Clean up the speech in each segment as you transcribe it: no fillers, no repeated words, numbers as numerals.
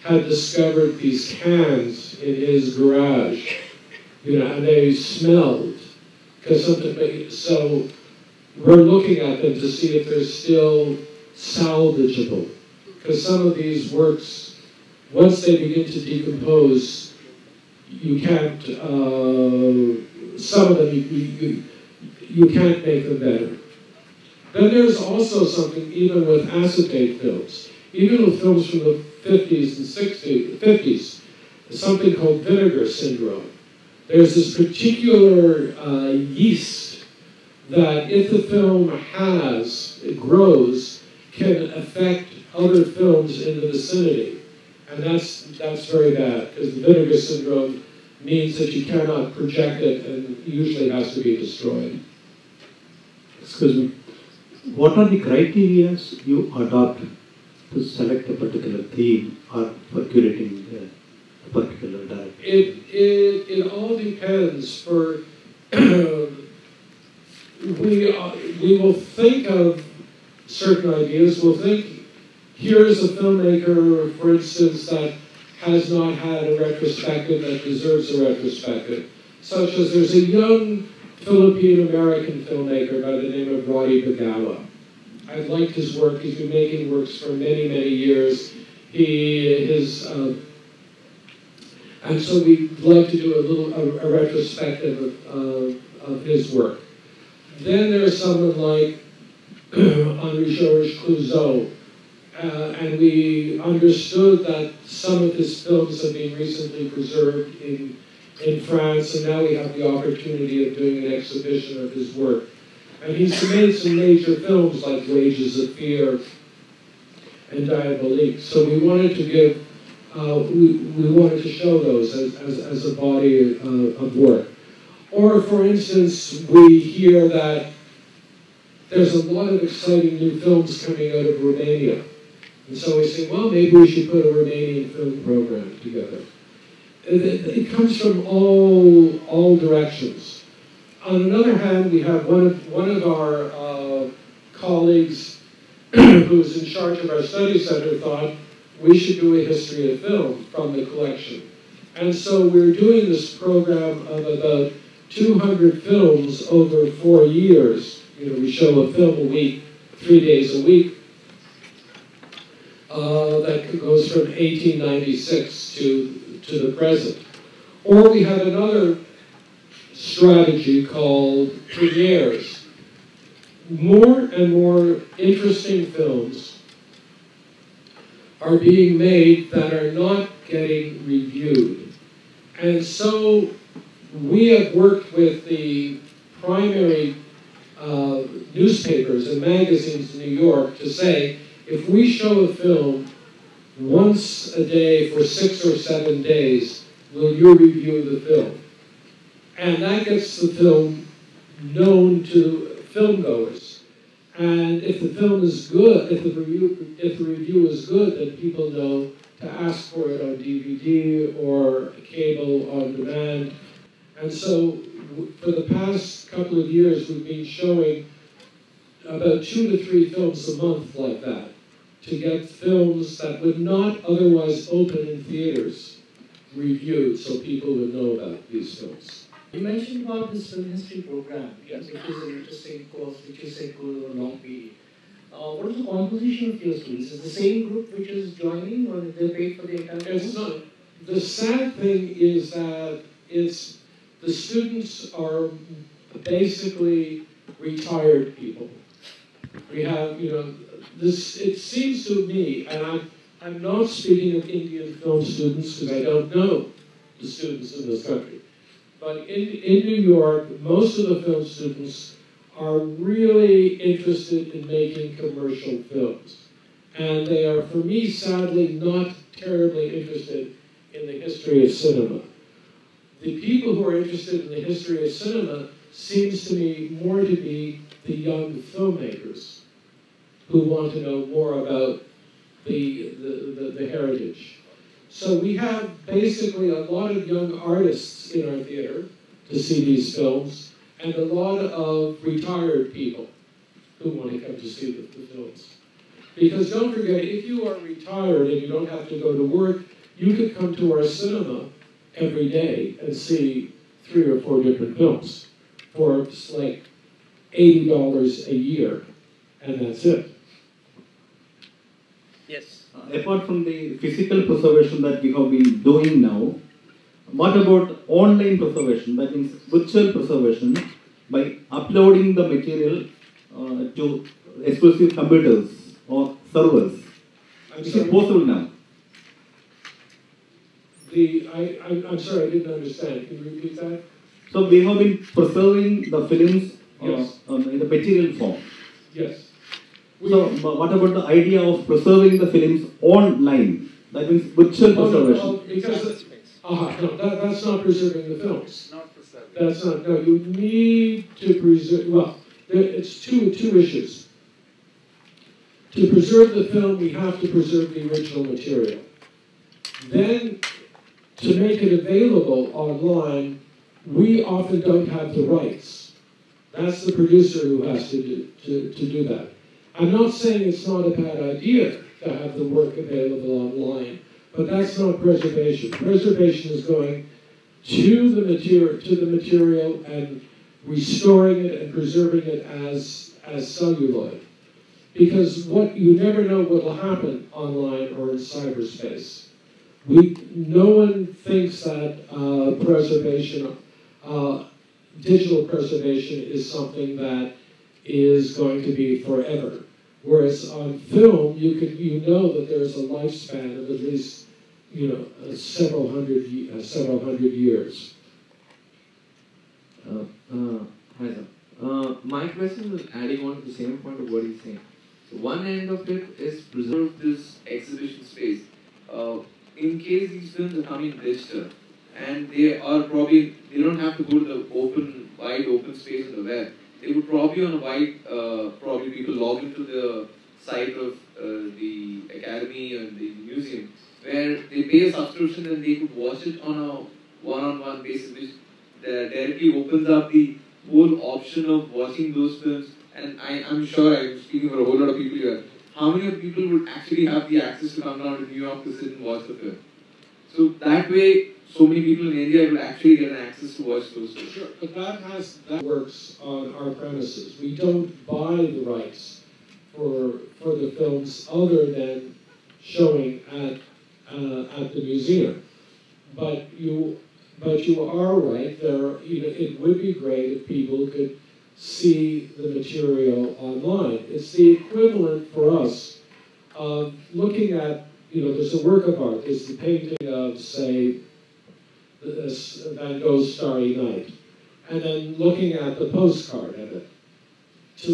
had discovered these cans in his garage, and they smelled. So we're looking at them to see if they're still salvageable. Because some of these works, once they begin to decompose, you can't, some of them, you can't make them better. Then there's also something, even with acetate films, even with films from the 50s and 60s, 50s, something called vinegar syndrome. There's this particular yeast that if the film it grows, can affect other films in the vicinity. And that's very bad, because the vinegar syndrome means that you cannot project it and usually has to be destroyed. Excuse me. What are the criteria you adopt to select a particular theme or for curating a particular director? It all depends. We will think of certain ideas. We'll think, here's a filmmaker, for instance, that has not had a retrospective that deserves a retrospective. Such as there's a young Philippine-American filmmaker by the name of Roddy Bagawa. I've liked his work. He's been making works for many, many years. And so we'd like to do a retrospective of his work. Then there's someone like Henri-Georges Clouzot, and we understood that some of his films have been recently preserved in France, and now we have the opportunity of doing an exhibition of his work. And he's made some major films like Wages of Fear and Diabolique. So we wanted to give, we wanted to show those as a body of work. Or, for instance, we hear that there's a lot of exciting new films coming out of Romania. And so we say, well, maybe we should put a Romanian film program together. It comes from all directions. On another hand, we have one of our colleagues who's in charge of our study center thought we should do a history of film from the collection. And so we're doing this program of about 200 films over 4 years. We show a film a week, 3 days a week. That goes from 1896 to the present. Or we have another strategy called premieres. More and more interesting films are being made that are not getting reviewed. And so we have worked with the primary newspapers and magazines in New York to say, if we show a film once a day for 6 or 7 days, will you review the film? And that gets the film known to filmgoers. And if the film is good, if the review is good, then people know to ask for it on DVD or cable on demand. And so for the past couple of years, we've been showing about 2 to 3 films a month like that, to get films that would not otherwise open in theaters reviewed, so people would know about these films. You mentioned about this film history program, yes, which is an interesting course, which you say goes over a long period. What is the composition of your students? Is the same group which is joining, or they paid for the entire course? It's not. The sad thing is that the students are basically retired people. We have, it seems to me, and I'm not speaking of Indian film students because I don't know the students in this country, but in New York, most of the film students are really interested in making commercial films. And they are, for me, sadly, not terribly interested in the history of cinema. The people who are interested in the history of cinema seems to me more to be the young filmmakers who want to know more about the heritage. So we have basically a lot of young artists in our theater to see these films, and a lot of retired people who want to come to see the films. Because don't forget, if you are retired and you don't have to go to work, you could come to our cinema every day and see 3 or 4 different films for like $80 a year, and that's it. Yes. Apart from the physical preservation that we have been doing now, what about online preservation? That means virtual preservation by uploading the material to exclusive computers or servers. Is it possible now? I'm sorry, I didn't understand. Can you repeat that? So we have been preserving the films Yes. in the material form. Yes. So what about the idea of preserving the films online? That means virtual preservation. That's not preserving the films. Not preserving. That's not. No, you need to preserve. Well, it's two issues. To preserve the film, we have to preserve the original material. Then, to make it available online, we often don't have the rights. That's the producer who has to do that. I'm not saying it's not a bad idea to have the work available online, but that's not preservation. Preservation is going to the material and restoring it and preserving it as celluloid. Because you never know what will happen online or in cyberspace. No one thinks that digital preservation is something that is going to be forever. Whereas on film, you know that there's a lifespan of at least several hundred years. Hi sir. My question is adding on to the same point of what he's saying. So one end of it is preserve this exhibition space. In case these films are coming digital, and they don't have to go to the wide open space in the web. They would probably on a wide, probably people log into the site of the academy and the museum, where they pay a subscription and they could watch it on a one-on-one basis, which directly opens up the whole option of watching those films. And I'm sure I'm speaking for a whole lot of people here. How many of people would actually have the access to come down to New York to sit and watch the film? So that way, so many people in India will actually get an access to watch those films. Sure, but that works on our premises. We don't buy the rights for the films other than showing at the museum. But you are right. It would be great if people could see the material online. It's the equivalent for us of looking at, there's a work of art. There's the painting of, say, Van Gogh's Starry Night, and then looking at the postcard of it,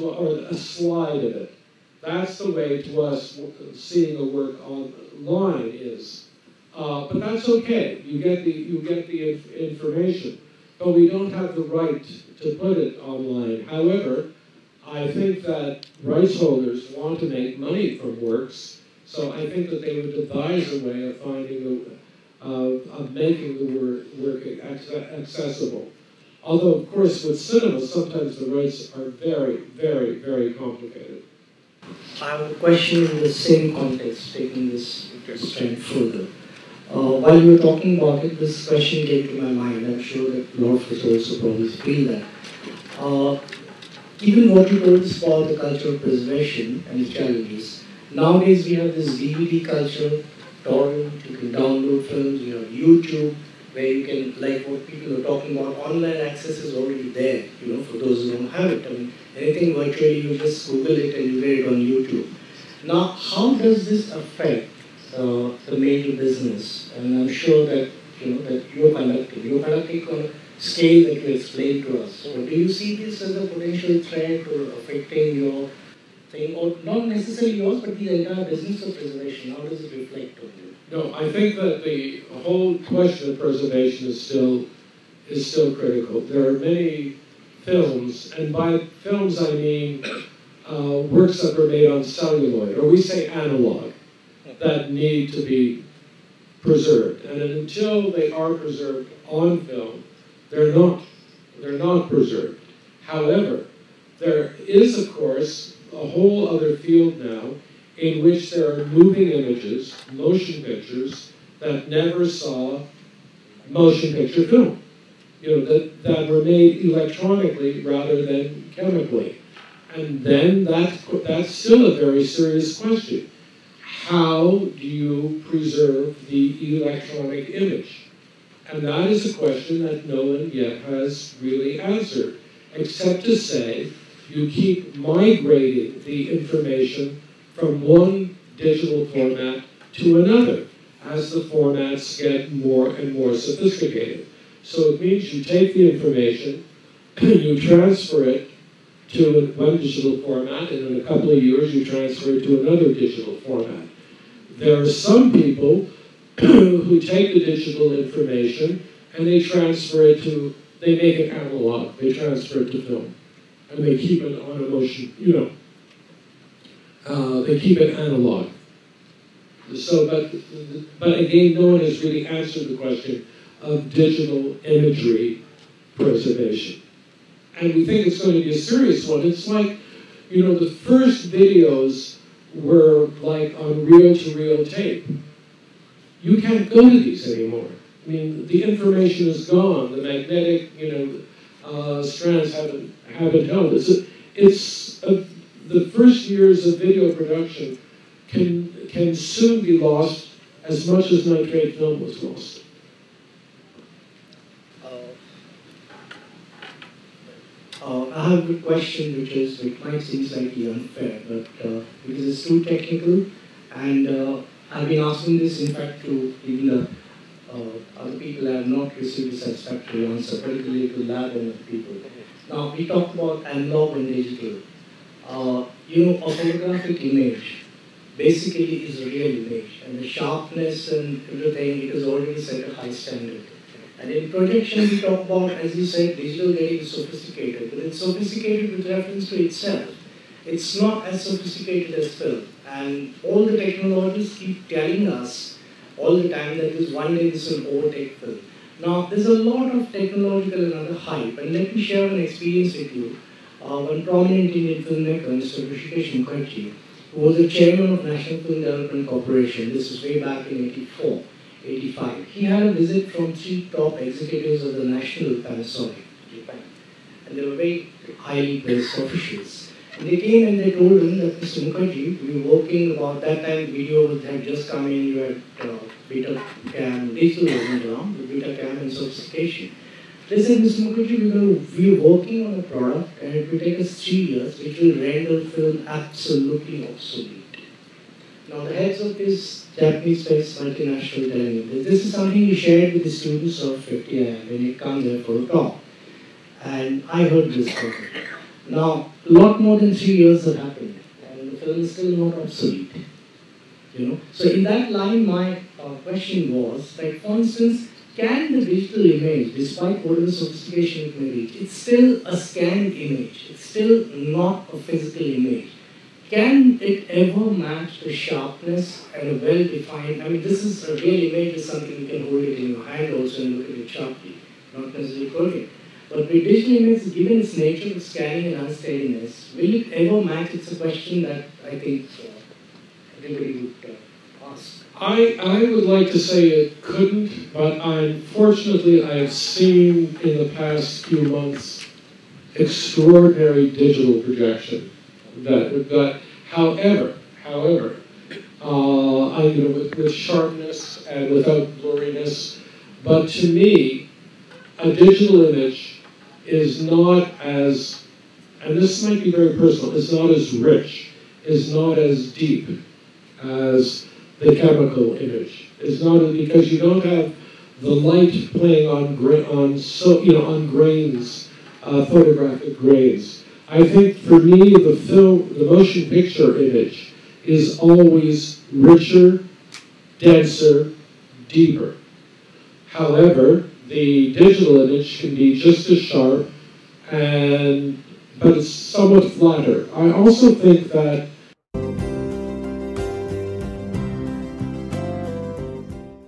or a slide of it. That's the way to us seeing a work online is. But that's okay. You get the information, but we don't have the right to put it online. However, I think that rights holders want to make money from works, so I think that they would devise a way of finding of making the work accessible. Although, of course, with cinema, sometimes the rights are very, very, very complicated. I have a question in the same context, taking this strand further. While you were talking about it, this question came to my mind. I'm sure that Lord has also probably feel that. Even what you told us about the culture of preservation and its challenges, nowadays we have this DVD culture, torrent, you can download films, you have YouTube, where you can, like what people are talking about, online access is already there, for those who don't have it. I mean, anything virtually, you just Google it and you get it on YouTube. Now, how does this affect the media business? And I'm sure that, that you're conducting on a scale that you explained to us. So do you see this as a potential threat or affecting your thing, or not necessarily yours, but the entire business of preservation? How does it reflect on you? No, I think that the whole question of preservation is still critical. There are many films, and by films I mean works that were made on celluloid, or we say analog, that need to be preserved. And until they are preserved on film, they're not preserved. However, there is, of course, a whole other field now in which there are moving images, motion pictures, that never saw motion picture film, that were made electronically rather than chemically. And then that's still a very serious question. How do you preserve the electronic image? And that is a question that no one yet has really answered, except to say you keep migrating the information from one digital format to another as the formats get more and more sophisticated. So it means you take the information, you transfer it to one digital format, and in a couple of years you transfer it to another digital format. There are some people who take the digital information and they transfer it to, they make it analog, they transfer it to film. And they keep it on a motion, they keep it analog. So, but again, no one has really answered the question of digital imagery preservation. And we think it's going to be a serious one. It's like, the first videos were like on reel-to-reel tape. You can't go to these anymore. I mean, the information is gone. The magnetic, strands haven't held. The first years of video production can soon be lost as much as nitrate film was lost. I have a question which might seem slightly unfair, but because it's too technical, and I've been asking this in fact to even the other people that have not received a satisfactory answer, particularly to lab and other people. Now, we talked about analog and digital. A photographic image basically is a real image, and the sharpness and everything, it is already set a high standard. And in projection, we talk about, as you said, digital getting sophisticated, but it's sophisticated with reference to itself. It's not as sophisticated as film. And all the technologists keep telling us all the time that one day this will overtake film. Now, there's a lot of technological and other hype, and let me share an experience with you. One prominent Indian filmmaker, Mr. Rishikesh Mukherjee, who was the chairman of National Film Development Corporation, this was way back in 84. 85. He had a visit from 3 top executives of the National Panasonic, Japan. And they were very highly placed officials. And they came and they told him that Mr. Mukherjee, we were working about that time, video had just come in, you had beta cam, digital wasn't around, the beta cam and sophistication. They said, Mr. Mukherjee, we're working on a product and it will take us 3 years, which will render film absolutely obsolete. Now, the heads of this Japanese-based multinational telling me this is something he shared with the students of 50IM when he comes there for a talk. And I heard this from him. Now, a lot more than 3 years have happened, and the film is still not obsolete. So in that line, my question was, like, for instance, can the digital image, despite whatever sophistication it may reach, it's still a scanned image. It's still not a physical image. Can it ever match the sharpness and a well-defined, I mean, this is a real image, is something you can hold it in your hand also and look at it sharply, not necessarily quoting. But with digital images, given its nature of scanning and unsteadiness, will it ever match? It's a question that I think everybody would ask. I would like to say it couldn't, but unfortunately I've seen in the past few months extraordinary digital projection. However, with sharpness and without blurriness, but to me, a digital image is not as, and this might be very personal, is not as rich, is not as deep as the chemical image. It's not because you don't have the light playing on grains, photographic grains. I think for me, the motion picture image is always richer, denser, deeper. However, the digital image can be just as sharp, but it's somewhat flatter. I also think that